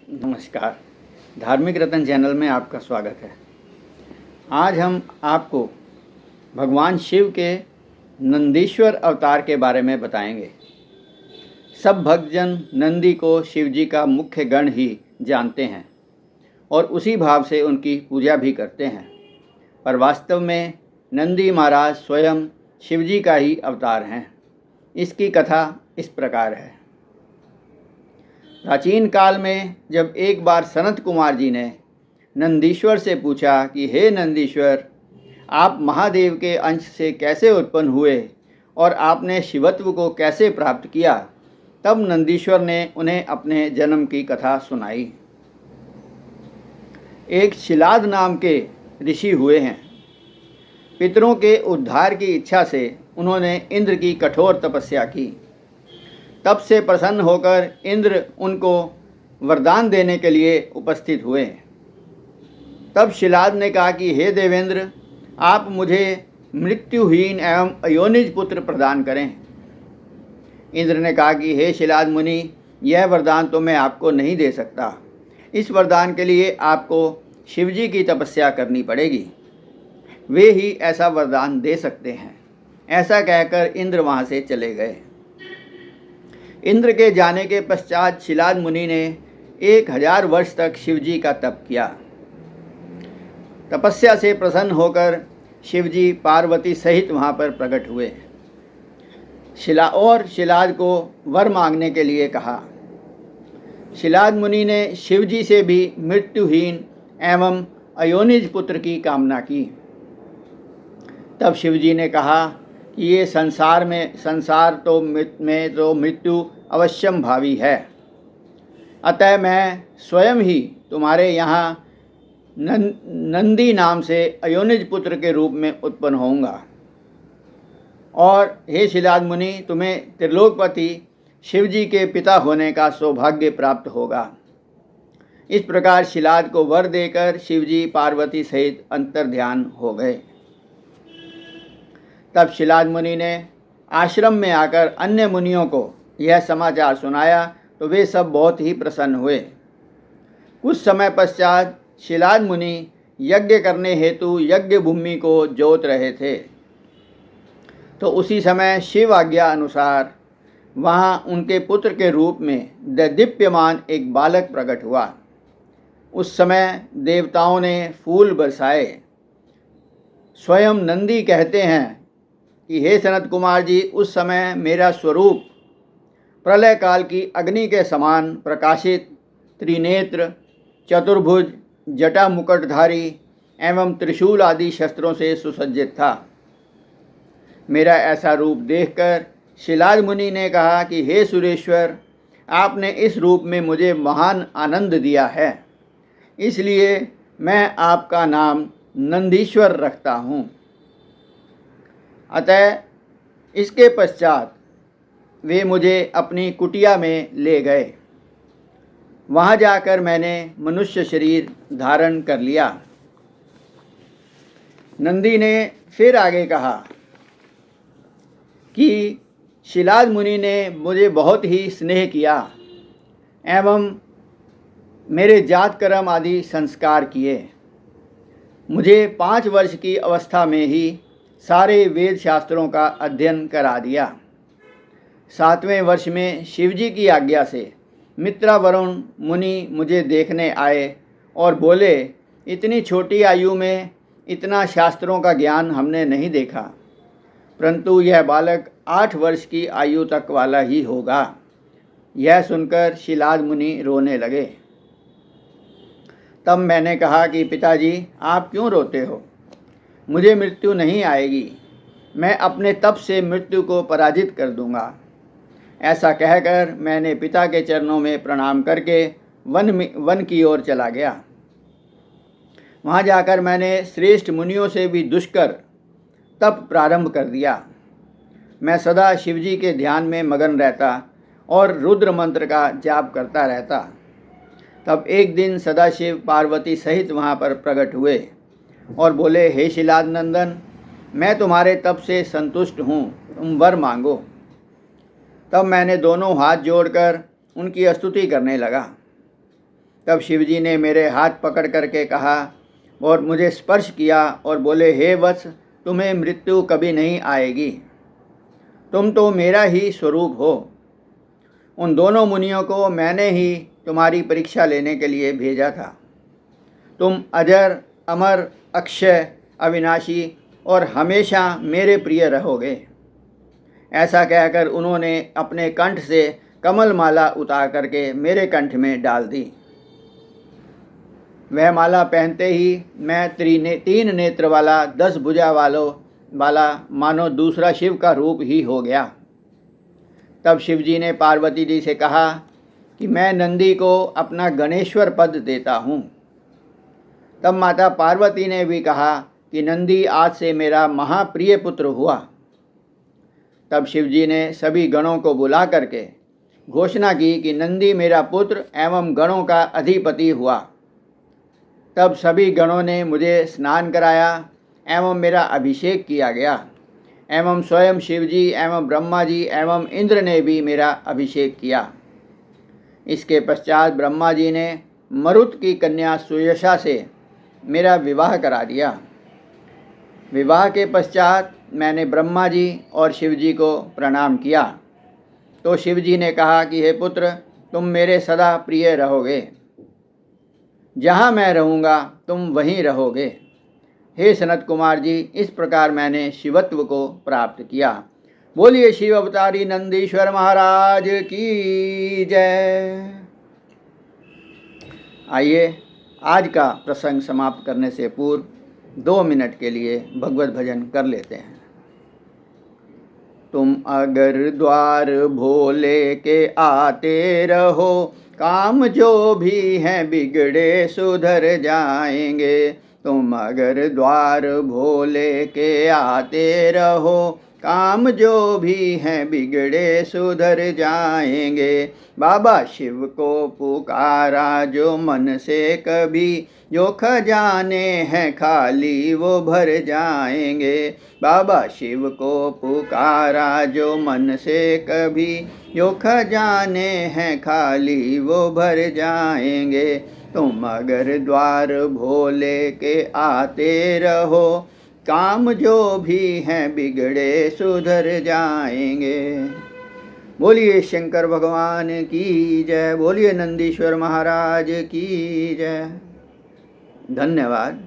नमस्कार। धार्मिक रतन चैनल में आपका स्वागत है। आज हम आपको भगवान शिव के नंदीश्वर अवतार के बारे में बताएंगे। सब भक्तजन नंदी को शिव जी का मुख्य गण ही जानते हैं और उसी भाव से उनकी पूजा भी करते हैं, पर वास्तव में नंदी महाराज स्वयं शिव जी का ही अवतार हैं। इसकी कथा इस प्रकार है। प्राचीन काल में जब एक बार सनत कुमार जी ने नंदीश्वर से पूछा कि हे नंदीश्वर, आप महादेव के अंश से कैसे उत्पन्न हुए और आपने शिवत्व को कैसे प्राप्त किया, तब नंदीश्वर ने उन्हें अपने जन्म की कथा सुनाई। एक शिलाद नाम के ऋषि हुए हैं। पितरों के उद्धार की इच्छा से उन्होंने इंद्र की कठोर तपस्या की। तब से प्रसन्न होकर इंद्र उनको वरदान देने के लिए उपस्थित हुए। तब शिलाद ने कहा कि हे देवेंद्र, आप मुझे मृत्युहीन एवं अयोनिज पुत्र प्रदान करें। इंद्र ने कहा कि हे शिलाद मुनि, यह वरदान तो मैं आपको नहीं दे सकता। इस वरदान के लिए आपको शिवजी की तपस्या करनी पड़ेगी, वे ही ऐसा वरदान दे सकते हैं। ऐसा कहकर इंद्र वहाँ से चले गए। इंद्र के जाने के पश्चात शिलाद मुनि ने 1000 वर्ष तक शिवजी का तप किया। तपस्या से प्रसन्न होकर शिवजी पार्वती सहित वहाँ पर प्रकट हुए। शिलाद को वर मांगने के लिए कहा। शिलाद मुनि ने शिवजी से भी मृत्युहीन एवं अयोनिज पुत्र की कामना की। तब शिवजी ने कहा कि ये संसार में मृत्यु अवश्यम भावी है, अतः मैं स्वयं ही तुम्हारे यहाँ नंदी नाम से अयोनिज पुत्र के रूप में उत्पन्न होऊंगा और हे शिलाद मुनि, तुम्हें त्रिलोकपति शिवजी के पिता होने का सौभाग्य प्राप्त होगा। इस प्रकार शिलाद को वर देकर शिवजी पार्वती सहित अंतर्ध्यान हो गए। तब शिलाद मुनि ने आश्रम में आकर अन्य मुनियों को यह समाचार सुनाया तो वे सब बहुत ही प्रसन्न हुए। कुछ समय पश्चात शिलाद मुनि यज्ञ करने हेतु यज्ञ भूमि को जोत रहे थे, तो उसी समय शिव आज्ञा अनुसार वहाँ उनके पुत्र के रूप में दीप्यमान एक बालक प्रकट हुआ। उस समय देवताओं ने फूल बरसाए। स्वयं नंदी कहते हैं कि हे सनत कुमार जी, उस समय मेरा स्वरूप प्रलय काल की अग्नि के समान प्रकाशित, त्रिनेत्र, चतुर्भुज, जटा मुकुटधारी एवं त्रिशूल आदि शस्त्रों से सुसज्जित था। मेरा ऐसा रूप देखकर शिलाद मुनि ने कहा कि हे सुरेश्वर, आपने इस रूप में मुझे महान आनंद दिया है, इसलिए मैं आपका नाम नंदीश्वर रखता हूँ। अतः इसके पश्चात वे मुझे अपनी कुटिया में ले गए। वहाँ जाकर मैंने मनुष्य शरीर धारण कर लिया। नंदी ने फिर आगे कहा कि शिलाद मुनि ने मुझे बहुत ही स्नेह किया एवं मेरे जात कर्म आदि संस्कार किए। मुझे 5 वर्ष की अवस्था में ही सारे वेद शास्त्रों का अध्ययन करा दिया। 7वें वर्ष में शिवजी की आज्ञा से मित्रा वरुण मुनि मुझे देखने आए और बोले, इतनी छोटी आयु में इतना शास्त्रों का ज्ञान हमने नहीं देखा, परंतु यह बालक 8 वर्ष की आयु तक वाला ही होगा। यह सुनकर शिलाद मुनि रोने लगे। तब मैंने कहा कि पिताजी, आप क्यों रोते हो? मुझे मृत्यु नहीं आएगी, मैं अपने तप से मृत्यु को पराजित कर दूंगा। ऐसा कहकर मैंने पिता के चरणों में प्रणाम करके वन की ओर चला गया। वहाँ जाकर मैंने श्रेष्ठ मुनियों से भी दुष्कर तप प्रारंभ कर दिया। मैं सदा शिवजी के ध्यान में मगन रहता और रुद्र मंत्र का जाप करता रहता। तब एक दिन सदाशिव पार्वती सहित वहाँ पर प्रकट हुए और बोले, हे शिलाद नंदन, मैं तुम्हारे तप से संतुष्ट हूँ, तुम वर मांगो। तब मैंने दोनों हाथ जोड़कर उनकी स्तुति करने लगा। तब शिवजी ने मेरे हाथ पकड़ करके कहा और मुझे स्पर्श किया और बोले, हे वत्स, तुम्हें मृत्यु कभी नहीं आएगी, तुम तो मेरा ही स्वरूप हो। उन दोनों मुनियों को मैंने ही तुम्हारी परीक्षा लेने के लिए भेजा था। तुम अजर, अमर, अक्षय, अविनाशी और हमेशा मेरे प्रिय रहोगे। ऐसा कहकर उन्होंने अपने कंठ से कमल माला उतार करके मेरे कंठ में डाल दी। वह माला पहनते ही मैं 3 नेत्र वाला 10 भुजा वाला मानो दूसरा शिव का रूप ही हो गया। तब शिवजी ने पार्वती जी से कहा कि मैं नंदी को अपना गणेश्वर पद देता हूँ। तब माता पार्वती ने भी कहा कि नंदी आज से मेरा महाप्रिय पुत्र हुआ। तब शिवजी ने सभी गणों को बुला करके घोषणा की कि नंदी मेरा पुत्र एवं गणों का अधिपति हुआ। तब सभी गणों ने मुझे स्नान कराया एवं मेरा अभिषेक किया गया एवं स्वयं शिवजी एवं ब्रह्मा जी एवं इंद्र ने भी मेरा अभिषेक किया। इसके पश्चात ब्रह्मा जी ने मरुत की कन्या सुयशा से मेरा विवाह करा दिया। विवाह के पश्चात मैंने ब्रह्मा जी और शिवजी को प्रणाम किया तो शिवजी ने कहा कि हे पुत्र, तुम मेरे सदा प्रिय रहोगे, जहाँ मैं रहूँगा तुम वहीं रहोगे। हे सनत कुमार जी, इस प्रकार मैंने शिवत्व को प्राप्त किया। बोलिए शिव अवतारी नंदीश्वर महाराज की जय। आइए आज का प्रसंग समाप्त करने से पूर्व 2 मिनट के लिए भगवत भजन कर लेते हैं। तुम अगर द्वार भोले के आते रहो, काम जो भी हैं बिगड़े सुधर जाएंगे। तुम अगर द्वार भोले के आते रहो, काम जो भी हैं बिगड़े सुधर जाएंगे। बाबा शिव को पुकारा जो मन से कभी, जो खजाने हैं खाली वो भर जाएंगे। बाबा शिव को पुकारा जो मन से कभी, जो खजाने हैं खाली वो भर जाएंगे। तुम अगर द्वार भोले के आते रहो, काम जो भी हैं बिगड़े सुधर जाएंगे। बोलिए शंकर भगवान की जय। बोलिए नंदीश्वर महाराज की जय। धन्यवाद।